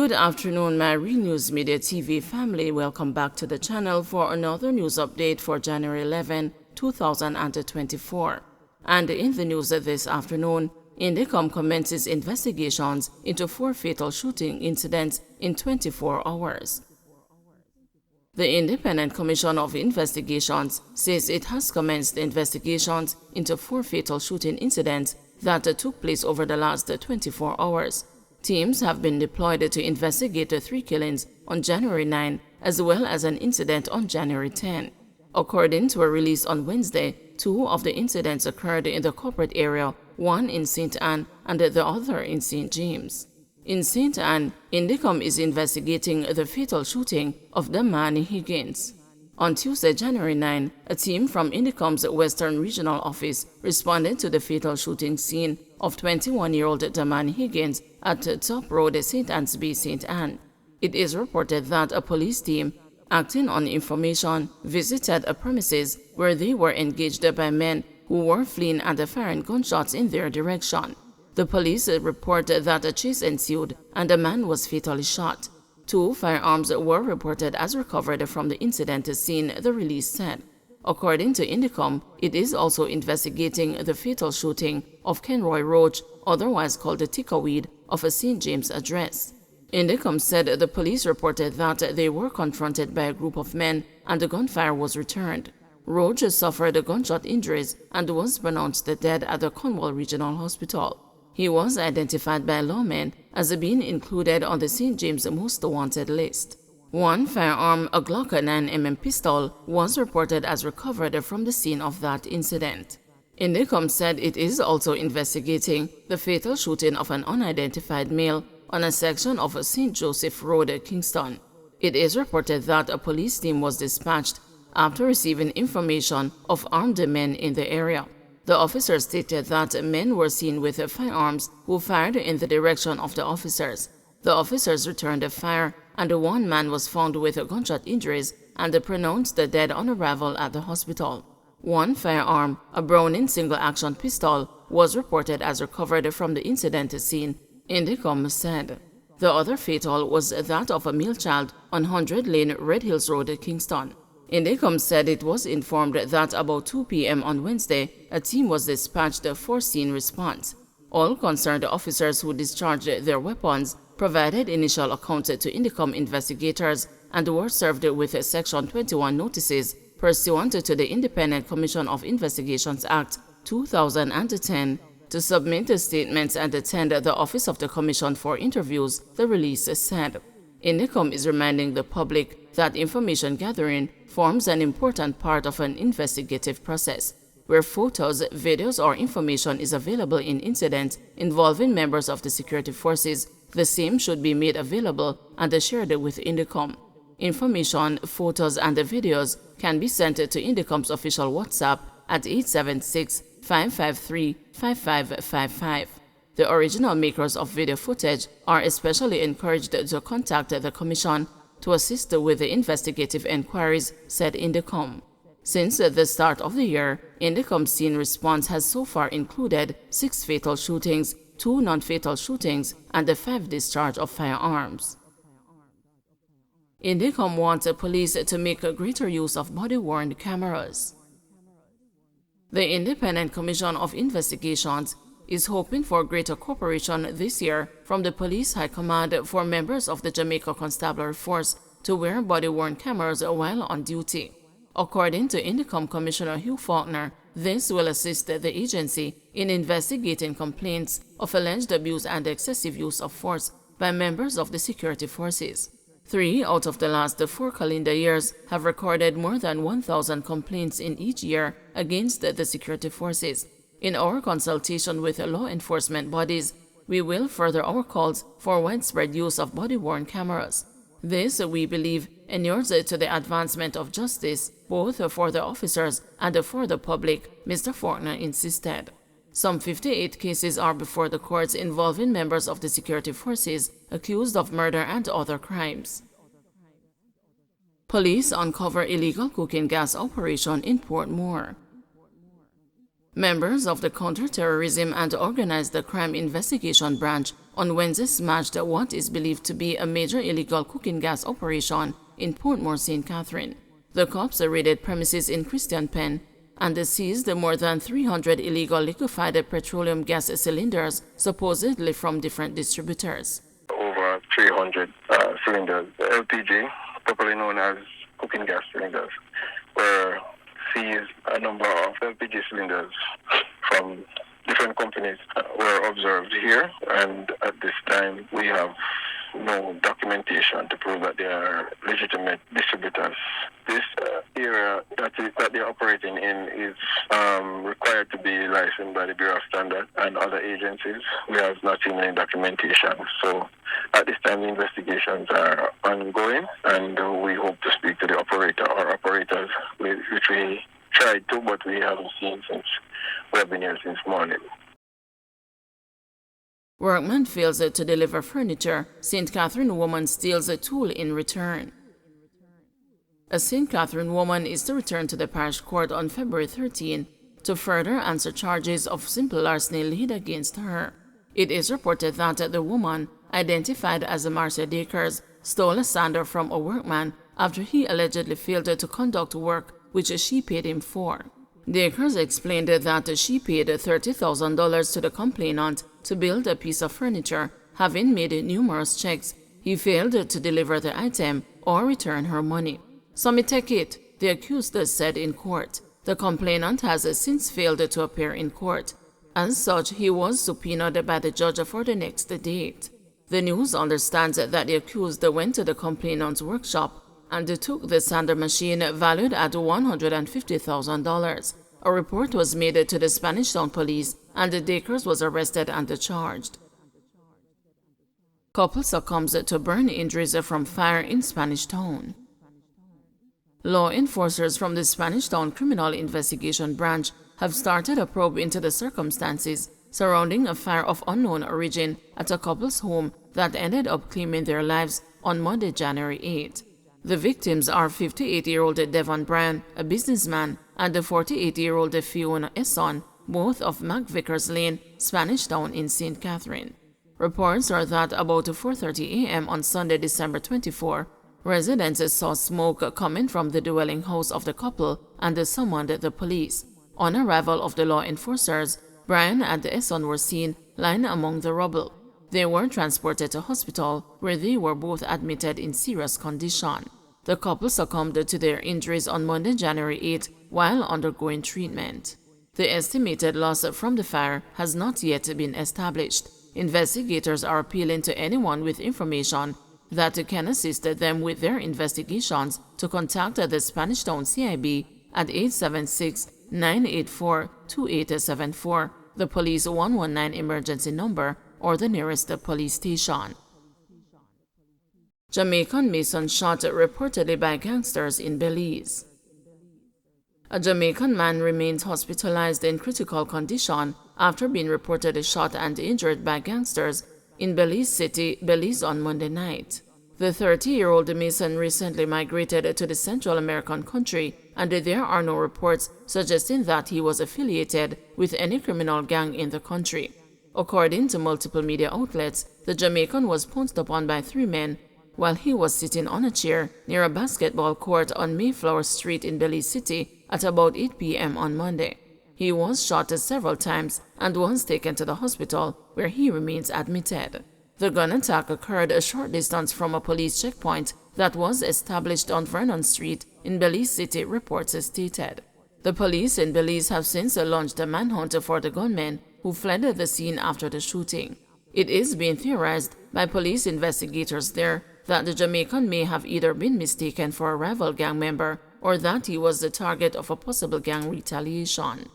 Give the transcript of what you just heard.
Good afternoon, my Real News Media TV family. Welcome back to the channel for another news update for January 11, 2024. And in the news this afternoon, Indicom commences investigations into 4 fatal shooting incidents in 24 hours. The Independent Commission of Investigations says it has commenced investigations into 4 fatal shooting incidents that took place over the last 24 hours. Teams have been deployed to investigate the 3 killings on January 9 as well as an incident on January 10. According to a release on Wednesday, 2 of the incidents occurred in the corporate area, one in St. Anne and the other in St. James. In St. Anne, Indicom is investigating the fatal shooting of Damani Higgins. On Tuesday, January 9, a team from Indicom's Western Regional Office responded to the fatal shooting scene of 21-year-old Damani Higgins at Top Road, St. Anne's Bay, St. Anne. It is reported that a police team, acting on information, visited a premises where they were engaged by men who were fleeing and firing gunshots in their direction. The police reported that a chase ensued and a man was fatally shot. 2 firearms were reported as recovered from the incident scene, the release said. According to Indicom, it is also investigating the fatal shooting of Kenroy Roach, otherwise called the Tickaweed, of a St. James address. Indicom said the police reported that they were confronted by a group of men and the gunfire was returned. Roach suffered gunshot injuries and was pronounced dead at the Cornwall Regional Hospital. He was identified by lawmen as being included on the St. James Most Wanted list. 1 firearm, a Glock 9mm pistol, was reported as recovered from the scene of that incident. Indicom said it is also investigating the fatal shooting of an unidentified male on a section of St. Joseph Road, Kingston. It is reported that a police team was dispatched after receiving information of armed men in the area. The officers stated that men were seen with firearms who fired in the direction of the officers. The officers returned the fire, and 1 man was found with gunshot injuries and pronounced dead on arrival at the hospital. 1 firearm, a Browning single-action pistol, was reported as recovered from the incident scene, Indicom said. The other fatal was that of a male child on 100 Lane, Red Hills Road, Kingston. Indicom said it was informed that about 2 p.m. on Wednesday, a team was dispatched for scene response. All concerned officers who discharged their weapons provided initial accounts to Indicom investigators and were served with Section 21 notices pursuant to the Independent Commission of Investigations Act 2010 to submit statements and attend the office of the Commission for interviews, the release said. Indicom is reminding the public that information gathering forms an important part of an investigative process. Where photos, videos, or information is available in incidents involving members of the security forces, the same should be made available and shared with Indicom. Information, photos, and videos can be sent to Indicom's official WhatsApp at 876-553-5555. The original makers of video footage are especially encouraged to contact the Commission to assist with the investigative inquiries, said Indicom. Since the start of the year, Indicom's scene response has so far included 6 fatal shootings, 2 non-fatal shootings, and 5 discharge of firearms. Indicom wants police to make greater use of body-worn cameras. The Independent Commission of Investigations is hoping for greater cooperation this year from the Police High Command for members of the Jamaica Constabulary Force to wear body-worn cameras while on duty. According to Indicom Commissioner Hugh Faulkner, this will assist the agency in investigating complaints of alleged abuse and excessive use of force by members of the security forces. 3 out of the last 4 calendar years have recorded more than 1,000 complaints in each year against the security forces. In our consultation with law enforcement bodies, we will further our calls for widespread use of body-worn cameras. This, we believe, inures to the advancement of justice both for the officers and for the public, Mr. Faulkner insisted. Some 58 cases are before the courts involving members of the security forces accused of murder and other crimes. Police uncover illegal cooking gas operation in Portmore. Members of the Counter-Terrorism and Organized Crime Investigation Branch on Wednesday smashed what is believed to be a major illegal cooking gas operation in Portmore, St. Catherine. The cops raided premises in Christian Penn and seized more than 300 illegal liquefied petroleum gas cylinders, supposedly from different distributors. Over 300 cylinders, LPG, properly known as cooking gas cylinders, were seized. A number of LPG cylinders from different companies were observed here, and at this time we have no documentation to prove that they are legitimate distributors. This area that they're operating in is required to be licensed by the Bureau of Standards and other agencies. We have not seen any documentation. So at this time the investigations are ongoing, and we hope to speak to the operator or operators, which we tried to, but we haven't seen since we have been here since morning. Workman fails to deliver furniture. St. Catherine woman steals a tool in return. A St. Catherine woman is to return to the parish court on February 13 to further answer charges of simple larceny laid against her. It is reported that the woman, identified as Marcia Dakers, stole a sander from a workman after he allegedly failed to conduct work which she paid him for. Dakers explained that she paid $30,000 to the complainant to build a piece of furniture. Having made numerous checks, he failed to deliver the item or return her money. "So me take it," the accused said in court. The complainant has since failed to appear in court. As such, he was subpoenaed by the judge for the next date. The news understands that the accused went to the complainant's workshop and took the sander machine valued at $150,000. A report was made to the Spanish Town Police, and the Dakers was arrested and charged. Couple succumbs to burn injuries from fire in Spanish Town. Law enforcers from the Spanish Town Criminal Investigation Branch have started a probe into the circumstances surrounding a fire of unknown origin at a couple's home that ended up claiming their lives on Monday, January 8. The victims are 58-year-old Devon Bryan, a businessman, and the 48-year-old Fiona Esson, both of McVickers Lane, Spanish Town in St. Catherine. Reports are that about 4:30 a.m. on Sunday, December 24, residents saw smoke coming from the dwelling house of the couple and summoned the police. On arrival of the law enforcers, Bryan and Esson were seen lying among the rubble. They were transported to hospital, where they were both admitted in serious condition. The couple succumbed to their injuries on Monday, January 8, while undergoing treatment. The estimated loss from the fire has not yet been established. Investigators are appealing to anyone with information that can assist them with their investigations to contact the Spanish Town CIB at 876-984-2874, the police 119 emergency number, or the nearest police station. Jamaican mason shot reportedly by gangsters in Belize. A Jamaican man remains hospitalized in critical condition after being reportedly shot and injured by gangsters in Belize City, Belize on Monday night. The 30-year-old mason recently migrated to the Central American country, and there are no reports suggesting that he was affiliated with any criminal gang in the country. According to multiple media outlets, the Jamaican was pounced upon by 3 men while he was sitting on a chair near a basketball court on Mayflower Street in Belize City at about 8 p.m. on Monday. He was shot several times and was taken to the hospital, where he remains admitted. The gun attack occurred a short distance from a police checkpoint that was established on Vernon Street in Belize City, reports stated. The police in Belize have since launched a manhunt for the gunmen who fled the scene after the shooting. It is being theorized by police investigators there that the Jamaican may have either been mistaken for a rival gang member or that he was the target of a possible gang retaliation.